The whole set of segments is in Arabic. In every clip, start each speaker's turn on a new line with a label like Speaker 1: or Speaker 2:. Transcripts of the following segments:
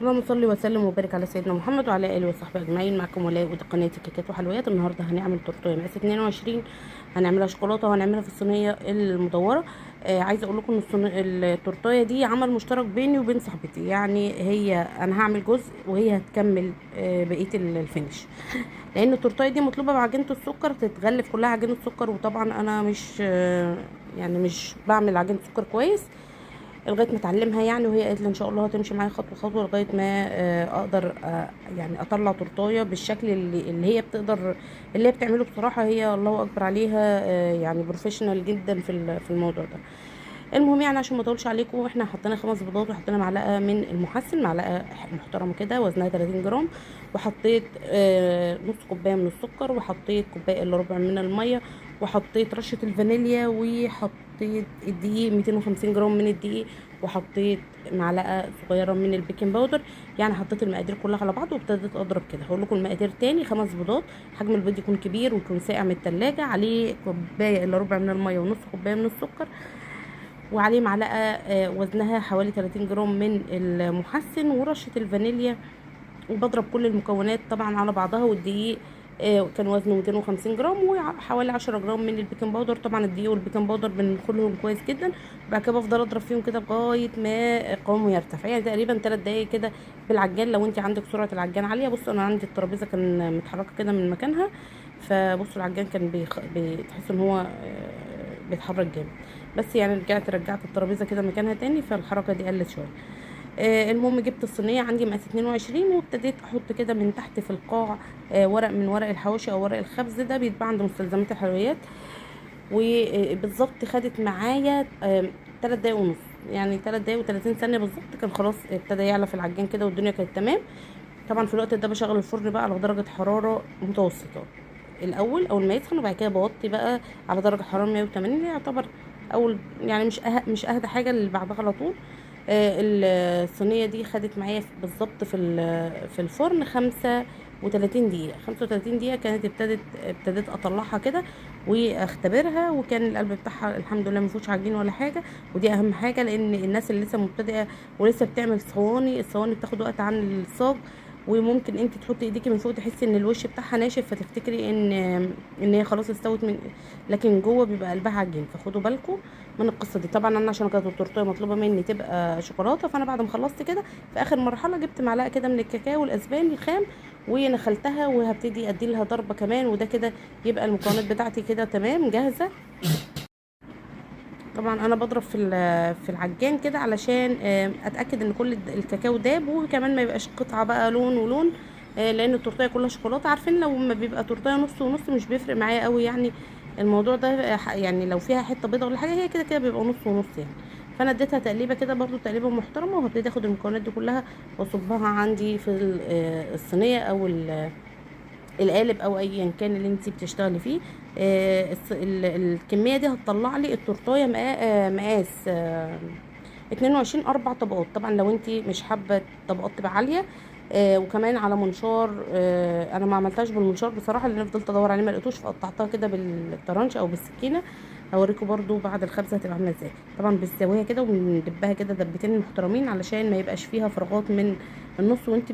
Speaker 1: اللهم صل وسلم وبارك على سيدنا محمد وعلى اله وصحبه اجمعين. معكم ولاء ودي قناه كيكات وحلويات. النهارده هنعمل تورتيه مقاس 22، هنعملها شوكولاته وهنعملها في الصينيه المدوره. عايزه اقول لكم ان التورتيه دي عمل مشترك بيني وبين صاحبتي، يعني انا هعمل جزء وهي هتكمل بقيه الفينش، لان التورتيه دي مطلوبه بعجينه السكر، تتغلف كلها عجينه سكر، وطبعا انا مش يعني مش بعمل عجينه سكر كويس لغايه ما اتعلمها يعني. وهي قالت لي ان شاء الله هتمشي معايا خطوه خطوه لغايه ما اقدر يعني اطلع تورتايه بالشكل اللي هي بتقدر، اللي هي بتعمله. بصراحه هي الله اكبر عليها، يعني بروفيشنال جدا في الموضوع ده. المهم يعني عشان ما اطولش عليكم، احنا حطينا 5 بيضات وحطينا معلقه من المحسن، معلقه محترمه كده وزنها 30 جرام، وحطيت نص كوبايه من السكر، وحطيت كوبايه الا ربع من الميه، وحطيت رشه الفانيليا، وحطيت الدقيق 250 جرام من الدقيق، وحطيت معلقه صغيره من البيكنج باودر. يعني حطيت المقادير كلها على بعض وابتديت اضرب كده. هقول لكم المقادير تاني: 5 بيضات، حجم البيض يكون كبير ويكون ساقع من التلاجة، عليه كوبايه الا ربع من الميه ونص كوبايه من السكر، وعليه معلقه وزنها حوالي 30 جرام من المحسن، ورشه الفانيليا. وبضرب كل المكونات طبعا على بعضها. والدقيق كان وزنه 250 جرام، وحوالي 10 جرام من البيكنج باودر. طبعا الدقيق والبيكنج باودر بندخلهم كويس جدا. وبعد كده بفضل اضرب فيهم كده لغايه ما قوامه يرتفع، يعني تقريبا 3 دقايق كده بالعجان لو انت عندك سرعه العجان عاليه. بصوا انا عندي الترابيزه كان متحركه كده من مكانها، فبصوا العجان كان بتحس ان هو بيتحرك جامد. بس يعني رجعت الترابيزه كده مكانها تاني، فالحركه دي قلت شويه. المهم جبت الصينيه عندي مقاس 22، وابتديت احط كده من تحت في القاع ورق من ورق الحواوشي او ورق الخبز، ده بيتباع عند مستلزمات الحلويات. وبالظبط خدت معايا 3 دقايق ونص، يعني 3 دقايق و30 ثانيه بالظبط. كان خلاص ابتدى يعلى في العجان كده والدنيا كانت تمام. طبعا في الوقت ده بشغل الفرن بقى على درجه حراره متوسطه اول ما يسخن، وبعد كده بوطي بقى على درجه حراره 180، اللي يعتبر اول يعني مش اهدى حاجه اللي بعدها على طول. الصينيه دي خدت معايا بالظبط في الفرن 35 دقيقه. 35 دقيقه كانت ابتديت اطلعها كده واختبرها، وكان القلب بتاعها الحمد لله ما فيهوش عجين ولا حاجه. ودي اهم حاجه، لان الناس اللي لسه مبتدئه ولسه بتعمل الصواني بتاخد وقت عن الصاج، وممكن انت تحطي ايديكي من فوق تحسي ان الوش بتاعها ناشف، فتفتكري ان هي خلاص استوت من، لكن جوه بيبقى قلبها عجين. فخدوا بالكم من القصه دي. طبعا انا عشان كانت التورتيه مطلوبه مني تبقى شوكولاته، فانا بعد ما خلصت كده في اخر مرحله جبت معلقه كده من الكاكاو الاسباني الخام ونخلتها، وهبتدي ادي لها ضربه كمان، وده كده يبقى المكونات بتاعتي كده تمام جاهزه. طبعا انا بضرب في العجان كده علشان اتاكد ان كل الكاكاو داب، وكمان ما يبقاش قطعه بقى لون ولون، لان التورتيه كلها شوكولاته. عارفين لو ما بيبقى تورتيه نص ونص مش بيفرق معايا قوي يعني الموضوع ده، يعني لو فيها حته بيضه ولا حاجه هي كده كده بيبقى نص ونص يعني. فانا اديتها تقليبه كده برضو تقليبه محترمه، وهبتدي اخد المكونات دي كلها واصبها عندي في الصينيه او القالب او ايا كان اللي انت بتشتغلي فيه. الكميه دي هتطلع لي التورتايه مقاس 22 4 طبقات. طبعا لو انت مش حابه الطبقات تبقى عاليه، وكمان على منشار. انا ما عملتهاش بالمنشار بصراحه، لان فضلت ادور عليه ما لقيتوش، فقطعتها كده بالطرنش او بالسكينه. هوريكم برضو بعد الخبزه هتبقى عامله ازاي. طبعا بنسويها كده وبندبها كده دبتين محترمين علشان ما يبقاش فيها فراغات من النص، وانت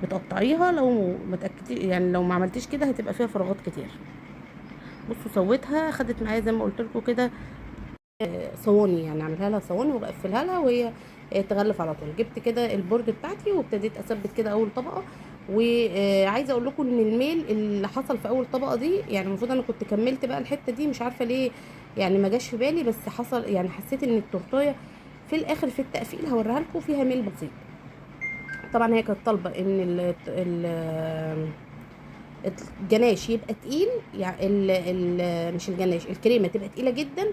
Speaker 1: بتقطعيها. لو ما تاكدي يعني لو ما عملتيش كده هتبقى فيها فراغات كتير. بصوا سويتها خدت معايا زي ما قلت لكم كده صواني، يعني اعملها لها صواني وبقفلها لها وهي تغلف على طول. جبت كده البورد بتاعتي وابتديت اثبت كده اول طبقه. وعايزه اقول لكم ان الميل اللي حصل في اول طبقه دي، يعني المفروض انا كنت كملت بقى الحته دي، مش عارفه ليه يعني ما جاش في بالي، بس حصل يعني حسيت ان التورتايه في الاخر في التقفيل هوريها لكم فيها ميل بسيط. طبعا هي كانت طالبه ان الجناش يبقى تقيل، يعني مش الجناش، الكريمه تبقى تقيله جدا،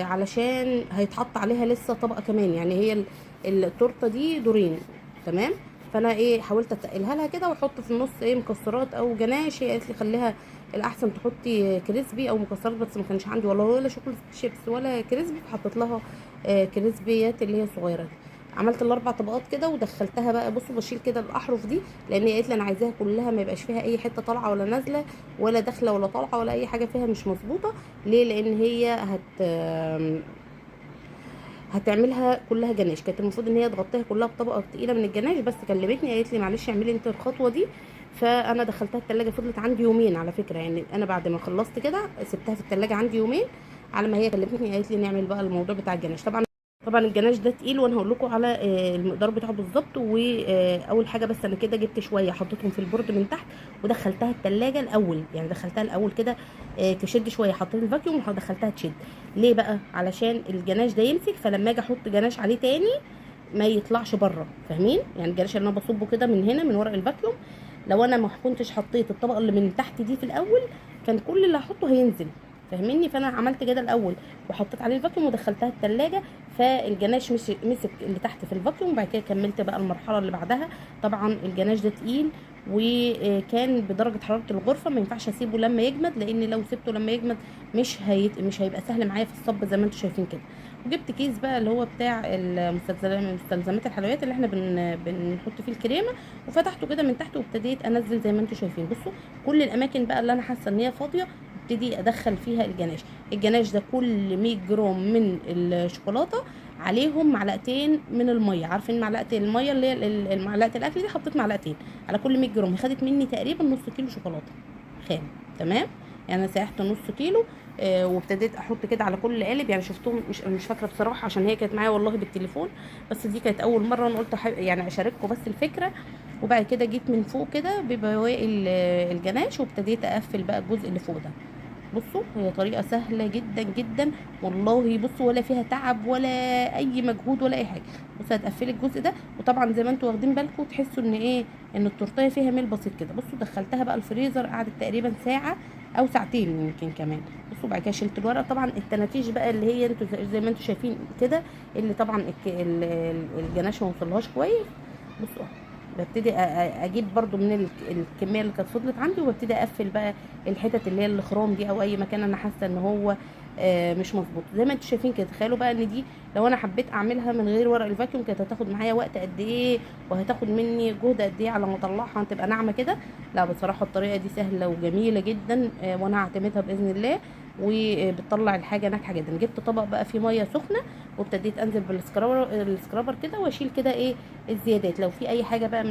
Speaker 1: علشان هيتحط عليها لسه طبقه كمان. يعني هي التورته دي دورين، تمام. فانا حاولت اتقلها لها كده واحط في النص مكسرات او جناش. هي قالت لي خليها الاحسن تحطي كريسبي او مكسرات، بس ما كانش عندي ولا شوكولاته شيبس ولا كريسبي، فحطيت لها كريسبيات اللي هي صغيره دي. عملت ال4 طبقات كده ودخلتها بقى. بصوا بشيل كده الاحرف دي، لان هي قالت لي انا عايزاها كلها ما يبقاش فيها اي حته طالعه ولا نازله ولا داخله ولا طالعه ولا اي حاجه فيها مش مظبوطه. ليه؟ لان هي هتعملها كلها جناش. كانت المفروض ان هي تغطيها كلها بطبقه تقيله من الجناش، بس كلمتني قالت لي معلش اعملي انت الخطوه دي. فانا دخلتها التلاجة، فضلت عندي يومين على فكره، يعني انا بعد ما خلصت كده سبتها في التلاجة عندي يومين على ما هي كلمتني قالت لي نعمل بقى الموضوع بتاع الجناش. طبعا الجناش ده تقيل، وانا هقول لكم على المقدار بتاعه بالظبط. واول حاجه بس انا كده جبت شويه حطيتهم في البورد من تحت ودخلتها التلاجة الاول، يعني دخلتها الاول كده تشد شويه، حطيت الفاكيوم ودخلتها تشد. ليه بقى؟ علشان الجناش ده يمسك، فلما اجي احط جناش عليه تاني ما يطلعش بره، فاهمين؟ يعني الجناش اللي انا بصبه كده من هنا من ورق الفاكيوم، لو انا ما كنتش حطيت الطبقه اللي من تحت دي في الاول كان كل اللي هحطه هينزل، فاهميني؟ فانا عملت كده الاول وحطيت عليه الفاكيوم ودخلتها التلاجة، فالجناش مسك اللي تحت في الفاكيوم. وبعد كده كملت بقى المرحله اللي بعدها. طبعا الجناش ده تقيل وكان بدرجه حراره الغرفه، ما ينفعش اسيبه لما يجمد، لان لو سبته لما يجمد مش هيبقى سهل معايا في الصب زي ما انتم شايفين كده. وجبت كيس بقى اللي هو بتاع مستلزمات الحلويات اللي احنا بنحط فيه الكريمه، وفتحته كده من تحت وابتديت انزل زي ما انتم شايفين. بصوا كل الاماكن بقى اللي انا حاسه ان هي فاضيه ابتدي ادخل فيها الجناش. الجناش ده كل 100 جرام من الشوكولاته عليهم معلقتين من الميه. عارفين معلقه الميه اللي هي معلقه الاكل دي؟ حطيت معلقتين على كل 100 جرام. خدت مني تقريبا نص كيلو شوكولاته خام. تمام، يعني انا سيحت نص كيلو. وابتديت احط كده على كل قالب، يعني شفتهم مش فاكره بصراحه عشان هي كانت معايا والله بالتليفون، بس دي كانت اول مره انا قلت يعني اشارككم بس الفكره. وبعد كده جيت من فوق كده ببواقي الجناش وابتديت اقفل بقى الجزء اللي فوق ده. بصوا هي طريقه سهله جدا جدا والله. بصوا ولا فيها تعب ولا اي مجهود ولا اي حاجه. بصوا هتقفلي الجزء ده، وطبعا زي ما انتوا واخدين بالكم تحسوا ان ايه، ان التورتيه فيها ميل بسيط كده. بصوا دخلتها بقى الفريزر، قعدت تقريبا ساعه او ساعتين يمكن كمان. بصوا بعد كده شلت الورق. طبعا التنافيش بقى اللي هي انتوا زي ما انتوا شايفين كده، اللي طبعا الجناش ما وصلهاش كويس. بصوا ببتدي اجيب برضو من الكميه اللي كانت فضلت عندي، وببتدي اقفل بقى الحتت اللي هي الخروم دي او اي مكان انا حاسه ان هو مش مظبوط زي ما انتوا شايفين كده. تخيلوا بقى ان دي لو انا حبيت اعملها من غير ورق الفاكيوم كانت هتاخد معايا وقت قد ايه، وهتاخد مني جهد قد ايه على ما اطلعها تبقى ناعمه كده. لا بصراحه الطريقه دي سهله وجميله جدا، وانا هعتمدها باذن الله، وبتطلع الحاجه ناجحه جدا. جبت طبق بقى فيه ميه سخنه وابتديت انزل بالسكرابر كده واشيل كده ايه الزيادات. لو في اي حاجه بقى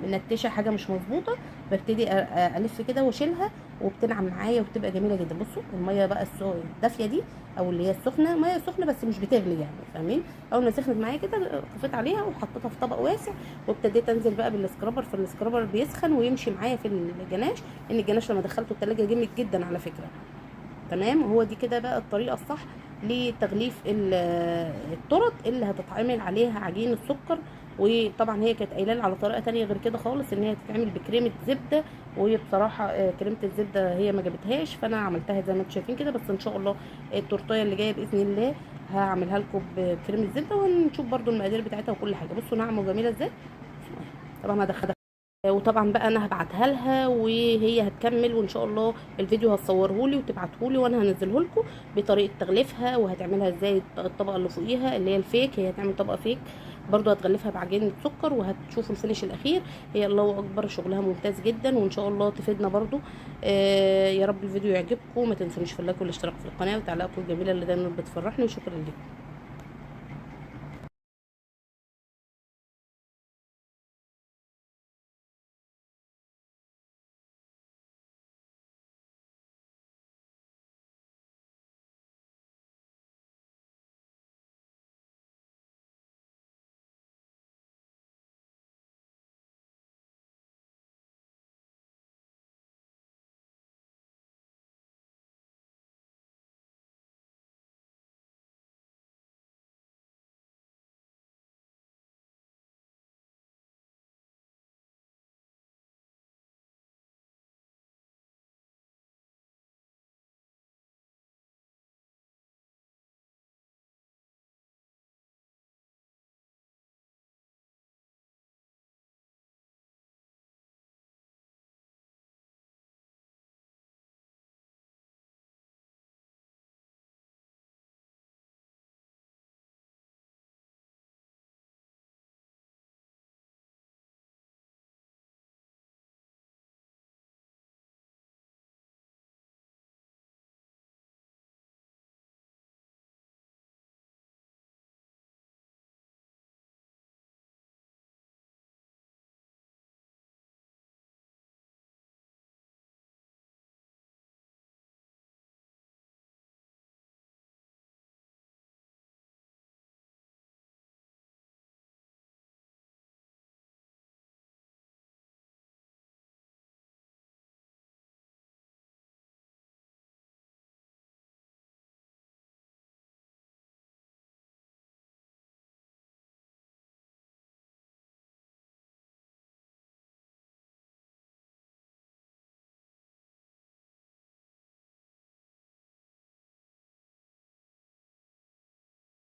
Speaker 1: منتشه حاجه مش مظبوطه ببتدي الف كده واشيلها، وبتنعم معايا وبتبقى جميله جدا. بصوا الميه بقى الدافيه دي او اللي هي السخنه، ميه سخنه بس مش بتغلي يعني، فاهمين؟ اول ما سخنت معايا كده طفيت عليها وحطيتها في طبق واسع، وابتديت انزل بقى بالسكرابر. فالسكرابر بيسخن ويمشي معايا في الجناش، لان الجناش لما دخلته التلاجة جامد جدا على فكره. تمام، هو دي كده بقى الطريقه الصح لتغليف التورت اللي هتتعمل عليها عجين السكر. وطبعا هي كانت قايله لي على طريقه تانية غير كده خالص، ان هي تتعمل بكريمه زبده، وهي بصراحه كريمه الزبده هي ما جابتهاش، فانا عملتها زي ما انتم شايفين كده. بس ان شاء الله التورتيه اللي جايه باذن الله هعملها لكم بكريمه زبده، وهنشوف برده المقادير بتاعتها وكل حاجه. بصوا ناعمه وجميله ازاي. طبعا هدخلها، وطبعا بقى انا هبعتها لها وهي هتكمل، وان شاء الله الفيديو هتصوره لي وتبعته لي وانا هنزله لكم بطريقه تغليفها، وهتعملها ازاي الطبقه اللي فوقيها اللي هي الفيك. هي هتعمل طبقه فيك برضو هتغلفها بعجينه سكر، وهتشوفوا الفينش الاخير. هي الله اكبر شغلها ممتاز جدا، وان شاء الله تفيدنا برضو. يا رب الفيديو يعجبكم، ما تنسونيش في اللايك والاشتراك في القناه وتعليقاتكم الجميله اللي دايما بتفرحني، وشكرا لكم.